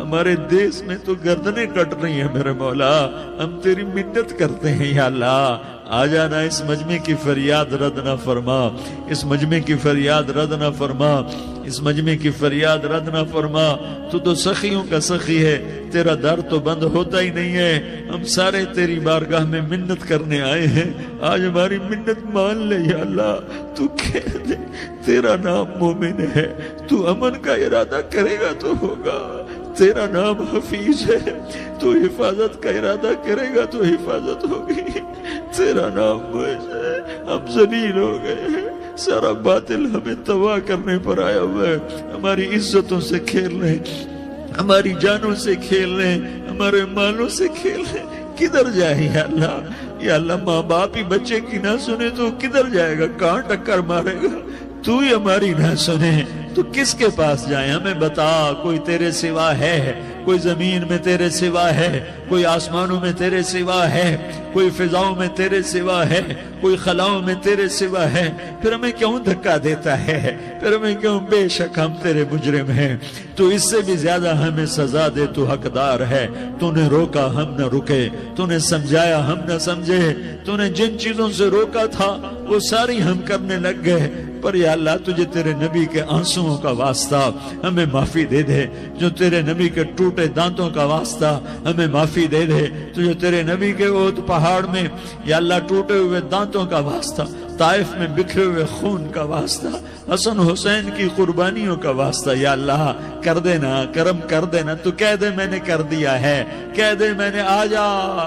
ہمارے دیس میں تو گردنیں کٹ رہی ہیں میرے مولا، ہم تیری منت کرتے ہیں یا اللہ، آ جانا، اس مجمع کی فریاد رد نہ فرما، اس مجمع کی فریاد رد نہ فرما، اس مجمع کی فریاد رد نہ فرما۔ تو سخیوں کا سخی ہے، تیرا در تو بند ہوتا ہی نہیں ہے، ہم سارے تیری بارگاہ میں منت کرنے آئے ہیں، آج ہماری منت مان لے یا اللہ۔ تو کہہ دے تیرا نام مومن ہے، تو امن کا ارادہ کرے گا تو ہوگا، تیرا نام حفیظ ہے، تو حفاظت کا ارادہ کرے گا تو حفاظت ہوگی، تیرا نام معز ہے، ہم ذلیل ہو گئے ہیں، سارا باطل ہمیں تباہ کرنے پر آیا ہوا ہے، ہماری عزتوں سے کھیل رہے ہیں، ہماری جانوں سے کھیل رہے ہیں، ہمارے مالوں سے کھیل رہے ہیں، کدھر جائے یا اللہ؟ یا اللہ ماں باپ ہی بچے کی نہ سنے تو کدھر جائے گا، کہاں ٹکر مارے گا؟ تو ہی ہماری نہ سنے تو کس کے پاس جائیں؟ ہمیں بتا، کوئی تیرے سوا ہے؟ کوئی زمین میں تیرے سوا ہے؟ کوئی آسمانوں میں تیرے سوا ہے؟ کوئی فضاؤں میں تیرے سوا ہے؟ کوئی خلاؤں میں تیرے سوا ہے؟ پھر ہمیں کیوں دھکا دیتا ہے؟ پھر ہمیں کیوں؟ بے شک ہم تیرے مجرم ہیں، تو اس سے بھی زیادہ ہمیں سزا دے، تو حقدار ہے۔ تو نے روکا ہم نہ رکے، تو نے سمجھایا ہم نہ سمجھے، تو نے جن چیزوں سے روکا تھا وہ ساری ہم کرنے لگ گئے، پر یا اللہ تجھے تیرے نبی کے آنسوؤں کا واسطہ ہمیں معافی دے دے، جو تیرے نبی کے ٹوٹے دانتوں کا واسطہ ہمیں معافی دے دے، تجھے تیرے نبی کے احد پہاڑ میں یا اللہ ٹوٹے ہوئے دانتوں کا واسطہ، طائف میں بکھرے ہوئے خون کا واسطہ، حسن حسین کی قربانیوں کا واسطہ یا اللہ کر دینا، کرم کر دینا۔ تو کہہ دے میں نے کر دیا ہے، کہہ دے میں نے، آ جا،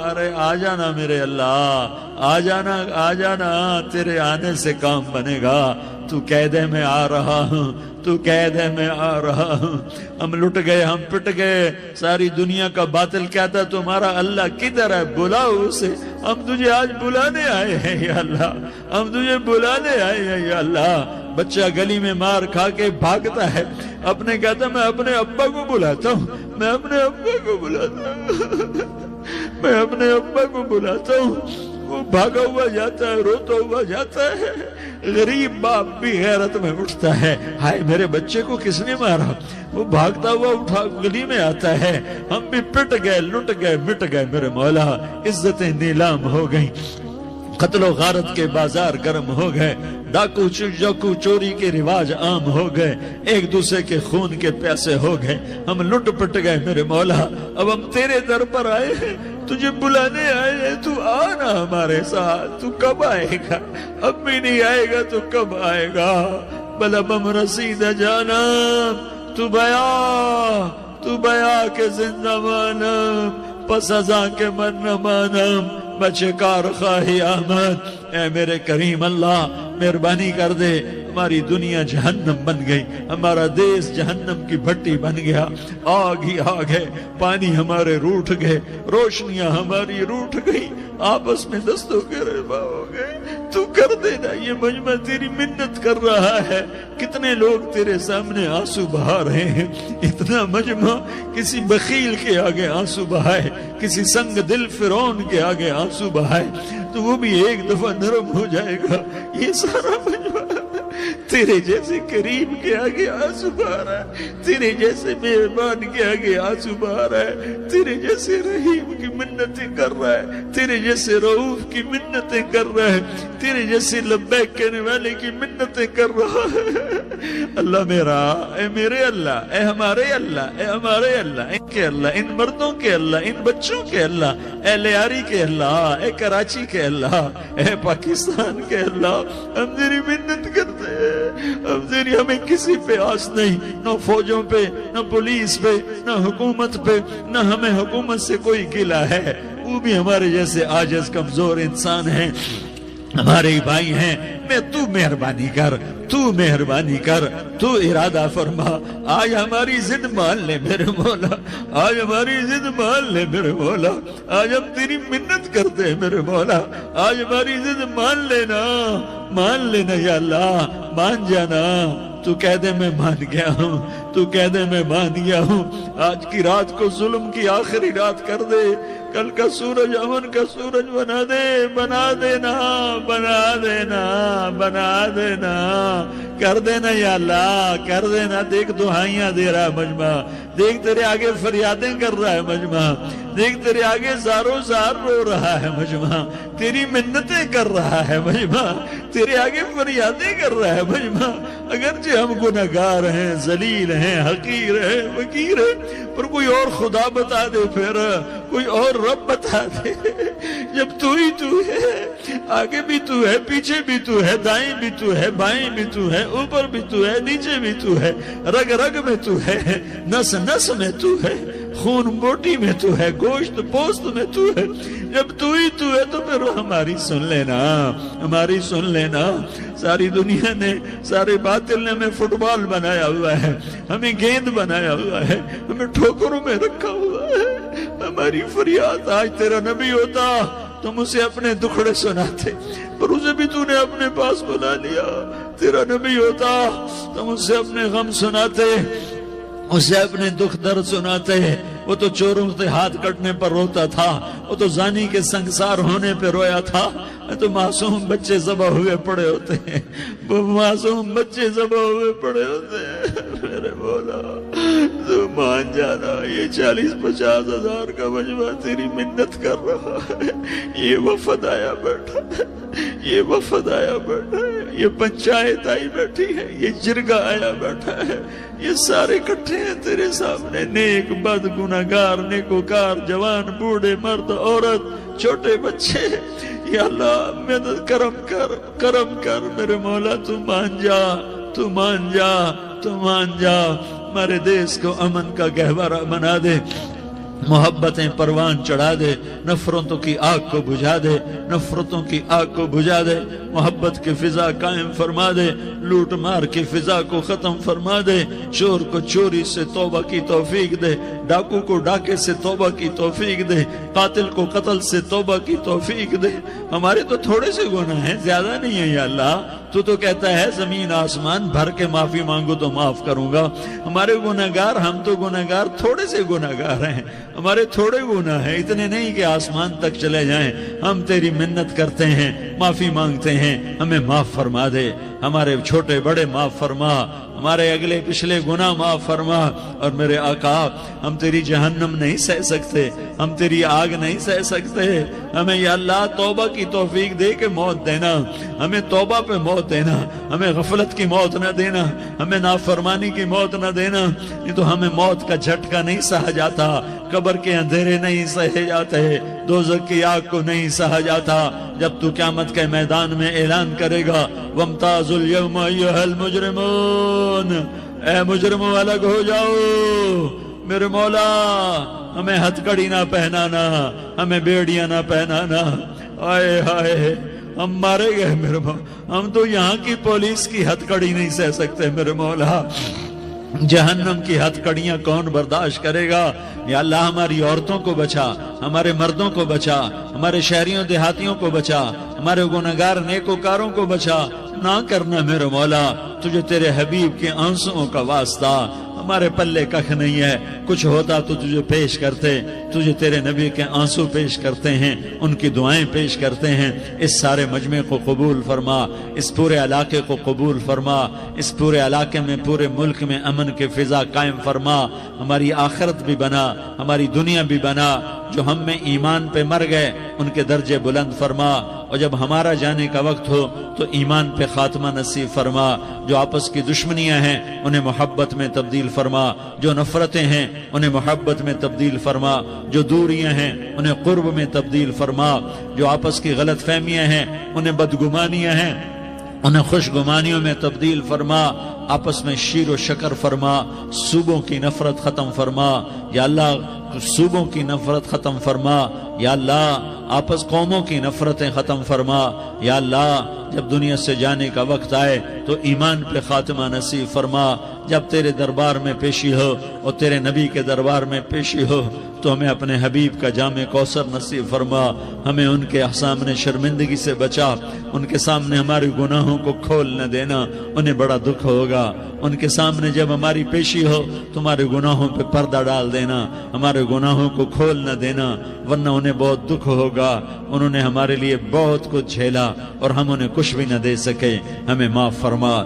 ارے آ جانا میرے اللہ، آ جانا، آ جانا، تیرے آنے سے کام بنے گا۔ تو کہہ دے میں آ رہا ہوں، تو کہہ دے میں آ رہا ہوں۔ ہم لٹ گئے، ہم پٹ گئے، ساری دنیا کا باطل کہتا تمہارا اللہ کدھر ہے، بلاؤ اسے، ہم تجھے آج بلانے آئے ہیں یا اللہ، ہم تجھے بلانے آئے ہیں یا اللہ۔ بچہ گلی میں مار کھا کے بھاگتا ہے، اپنے کہتا میں اپنے ابا کو بلاتا ہوں، میں اپنے ابا کو بلاتا ہوں، میں اپنے ابا کو بلاتا ہوں، وہ بھاگا ہوا جاتا ہے، روتا ہوا جاتا ہے۔ غریب باپ بھی غیرت میں اٹھتا ہے، ہائے میرے بچے کو کس نے مارا، وہ بھاگتا ہوا اٹھا گلی میں آتا ہے۔ ہم بھی پٹ گئے، لٹ گئے، مٹ گئے میرے مولا، عزتیں نیلام ہو گئیں، قتل و غارت کے بازار گرم ہو گئے، ڈاکو چوری کے رواج عام ہو گئے، ایک دوسرے کے خون کے پیاسے ہو گئے، ہم لٹ پٹ گئے میرے مولا۔ اب ہم تیرے در پر آئے ہیں، تجھے بلانے آئے ہیں، تو آنا ہمارے ساتھ۔ تو کب آئے گا؟ اب بھی نہیں آئے گا تو کب آئے گا؟ بلا بم رسید جانا، تو بیا کے زندہ مانم، پس ازاں کے من نہ مانم، بچے کار خواہی آمد۔ اے میرے کریم اللہ مہربانی کر دے، ہماری دنیا جہنم بن گئی، ہمارا دیس جہنم کی بھٹی بن گیا، آگ ہی آگ ہے، پانی ہمارے روٹھ گئے، روشنیاں ہماری روٹھ گئی، آپس میں دستوں کے رفا ہو گئے۔ تو کر دینا، یہ مجمع تیری منت کر رہا ہے، کتنے لوگ تیرے سامنے آنسو بہا رہے ہیں، اتنا مجمع کسی بخیل کے آگے آنسو بہائے، کسی سنگ دل فرعون کے آگے آنسو بہائے تو وہ بھی ایک دفعہ نرم ہو جائے گا۔ یہ سارا مجمع تیرے جیسے کریم کے آگے آنسو بہا رہا ہے، تیرے جیسے مہربان کے آگے آنسو بہا رہا ہے، تیرے جیسے رحیم کی منتیں کر رہا ہے، تیرے جیسے رؤوف کی منتیں کر رہا ہے، تیرے جیسے لبیک کہنے والے کی منتیں کر رہا ہے۔ اللہ میرا، اے میرے اللہ، اے ہمارے اللہ، اے ہمارے اللہ، ان کے اللہ، ان مردوں کے اللہ، ان بچوں کے اللہ، اے لیاری کے اللہ، اے کراچی کے اللہ، اے پاکستان کے اللہ، ہم تیری منت کرتے ہیں، ہم تیری، ہمیں کسی پہ آس نہیں، نہ فوجوں پہ، نہ پولیس پہ، نہ حکومت پہ، نہ ہمیں حکومت سے کوئی گلہ ہے، وہ بھی ہمارے جیسے عاجز کمزور انسان ہیں، ہمارے بھائی ہیں۔ میں تو مہربانی کر، تو مہربانی کر، تو ارادہ فرما، آج ہماری ضد مان لے میرے مولا، آج ہماری ضد مان لے میرے مولا، آج ہم تیری منت کرتے ہیں میرے مولا، آج ہماری ضد مان لینا یا اللہ، مان جانا۔ تو کہہ دے میں مان گیا ہوں، تو کہہ دے میں مان گیا ہوں، آج کی رات کو ظلم کی آخری رات کر دے، کل کا سورج امن کا سورج بنا دے، بنا دینا، بنا دینا، بنا دینا، کر دینا یا اللہ، کر دینا۔ دیکھ دعائیاں دے رہا ہے مجمع، دیکھ تیرے آگے فریادیں کر رہا ہے مجمع، دیکھ تیرے آگے زاروں زار رو رہا ہے مجمع، تیری منتیں کر رہا ہے مجمع، تیرے آگے فریادیں کر رہا ہے مجمع۔ اگرچہ ہم گناہگار ہیں، ذلیل ہیں، حقیر ہیں، فقیر ہیں، پر کوئی اور خدا بتا دے، پھر کوئی اور رب بتا دے۔ جب تو ہی تو ہے، آگے بھی تو ہے، پیچھے بھی تو ہے، دائیں بھی تو ہے، بائیں بھی تو ہے، اوپر بھی تو ہے، نیچے بھی تو ہے، رگ رگ میں تو ہے، نس نس میں تو ہے، خون بوٹی میں تو ہے، گوشت پوست میں تو ہے۔ جب تو ہی تو ہے تو پھر ہماری سن لینا، ہماری سن لینا۔ ساری دنیا نے، سارے باطل نے ہمیں فٹ بال بنایا ہوا ہے، ہمیں گیند بنایا ہوا ہے، ہمیں ٹھوکروں میں رکھا ہوا ہے۔ ہماری فریاد آج تیرا نبی ہوتا تم اسے اپنے دکھڑے سناتے، پر اسے بھی تو نے اپنے پاس بلا لیا۔ تیرا نبی ہوتا تم اسے اپنے غم سناتے، اسے اپنے دکھ درد سناتے۔ وہ تو چوروں سے ہاتھ کٹنے پر روتا تھا، وہ تو زانی کے سنگسار ہونے پہ رویا تھا۔ تو معصوم بچے ذبح ہوئے پڑے ہوتے ہیں، وہ معصوم بچے ذبح ہوئے پڑے ہوتے ہیں۔ میرے مولا تو مان جانا، یہ 40-50 ہزار کا مجمع تیری منت کر رہا ہے، یہ وفد آیا بیٹھا ہے، یہ وفد آیا بیٹھا ہے، یہ پنچایت آئی بیٹھی ہے، یہ جرگہ آیا بیٹھا ہے، یہ سارے اکٹھے ہیں تیرے سامنے، نیک بد گناہگار نیکوکار، جوان بوڑھے مرد عورت چھوٹے بچے۔ یا اللہ مدد کرم کر، کرم کر میرے مولا، تو مان جا، تو مان جا، تو مان جا۔ ہمارے دیس کو امن کا گہوارہ بنا دے، محبتیں پروان چڑھا دے، نفرتوں کی آگ کو بجھا دے، نفرتوں کی آگ کو بجھا دے، محبت کی فضا قائم فرما دے، لوٹ مار کی فضا کو ختم فرما دے، چور کو چوری سے توبہ کی توفیق دے، ڈاکو کو ڈاکے سے توبہ کی توفیق دے، قاتل کو قتل سے توبہ کی توفیق دے۔ ہمارے تو تھوڑے سے گناہ ہیں، زیادہ نہیں ہے یا اللہ۔ تو کہتا ہے زمین آسمان بھر کے معافی مانگو تو معاف کروں گا۔ ہمارے گناہگار، ہم تو گناہگار تھوڑے سے گناہگار ہیں، ہمارے تھوڑے گناہ ہیں، اتنے نہیں کہ آسمان تک چلے جائیں۔ ہم تیری منت کرتے ہیں، معافی مانگتے ہیں، ہمیں معاف فرما دے، ہمارے چھوٹے بڑے معاف فرما، ہمارے اگلے پچھلے گناہ معاف فرما۔ اور میرے آقا ہم تیری جہنم نہیں سہ سکتے، ہم تیری آگ نہیں سہ سکتے، ہمیں یا اللہ توبہ کی توفیق دے کے موت دینا، ہمیں توبہ پہ موت دینا، ہمیں غفلت کی موت نہ دینا، ہمیں نافرمانی کی موت نہ دینا۔ یہ تو ہمیں موت کا جھٹکا نہیں سہا جاتا، قبر کے اندھیرے نہیں سہے جاتے، دوزخ کی آگ کو نہیں سہا جاتا۔ جب تو قیامت کے میدان میں اعلان کرے گا وَامْتَازُوا الْيَوْمَ أَيُّهَا الْمُجْرِمُونَ، اے مجرموں الگ ہو جاؤ۔ میرے مولا ہمیں ہتھ کڑی نہ پہنانا، ہمیں بیڑیاں نہ پہنانا۔ آئے ہائے ہم مارے گئے میرے مولا، ہم تو یہاں کی پولیس کی ہتھ کڑی نہیں سہ سکتے میرے مولا، جہنم کی ہتھ کڑیاں کون برداشت کرے گا؟ یا اللہ ہماری عورتوں کو بچا، ہمارے مردوں کو بچا، ہمارے شہریوں دیہاتیوں کو بچا، ہمارے گناہگار نیکوکاروں کو بچا۔ نہ کرنا میرے مولا، تجھے تیرے حبیب کے آنسوؤں کا واسطہ، ہمارے پلے کخ نہیں ہے، کچھ ہوتا تو تجھے پیش کرتے، تجھے تیرے نبی کے آنسو پیش کرتے ہیں، ان کی دعائیں پیش کرتے ہیں۔ اس سارے مجمع کو قبول فرما، اس پورے علاقے کو قبول فرما، اس پورے علاقے میں، پورے ملک میں امن کی فضا قائم فرما، ہماری آخرت بھی بنا، ہماری دنیا بھی بنا۔ جو ہم میں ایمان پہ مر گئے ان کے درجے بلند فرما، اور جب ہمارا جانے کا وقت ہو تو ایمان پہ خاتمہ نصیب فرما۔ جو آپس کی دشمنیاں ہیں انہیں محبت میں تبدیل فرما، جو نفرتیں ہیں انہیں محبت میں تبدیل فرما، جو دوریاں ہیں انہیں قرب میں تبدیل فرما، جو آپس کی غلط فہمیاں ہیں انہیں بدگمانیاں ہیں انہیں خوش گمانیوں میں تبدیل فرما، آپس میں شیر و شکر فرما، صوبوں کی نفرت ختم فرما یا اللہ، صوبوں کی نفرت ختم فرما یا اللہ، آپس قوموں کی نفرتیں ختم فرما یا اللہ۔ جب دنیا سے جانے کا وقت آئے تو ایمان پہ خاتمہ نصیب فرما۔ جب تیرے دربار میں پیشی ہو اور تیرے نبی کے دربار میں پیشی ہو تو ہمیں اپنے حبیب کا جام کوثر نصیب فرما، ہمیں ان کے سامنے شرمندگی سے بچا، ان کے سامنے ہمارے گناہوں کو کھول نہ دینا، انہیں بڑا دکھ ہوگا۔ ان کے سامنے جب ہماری پیشی ہو تمہارے گناہوں پہ پردہ ڈال دینا، ہمارے گناہوں کو کھول نہ دینا، ورنہ انہیں بہت دکھ ہوگا۔ انہوں نے ہمارے لیے بہت کچھ جھیلا اور ہم انہیں کچھ بھی نہ دے سکے، ہمیں معاف فرما۔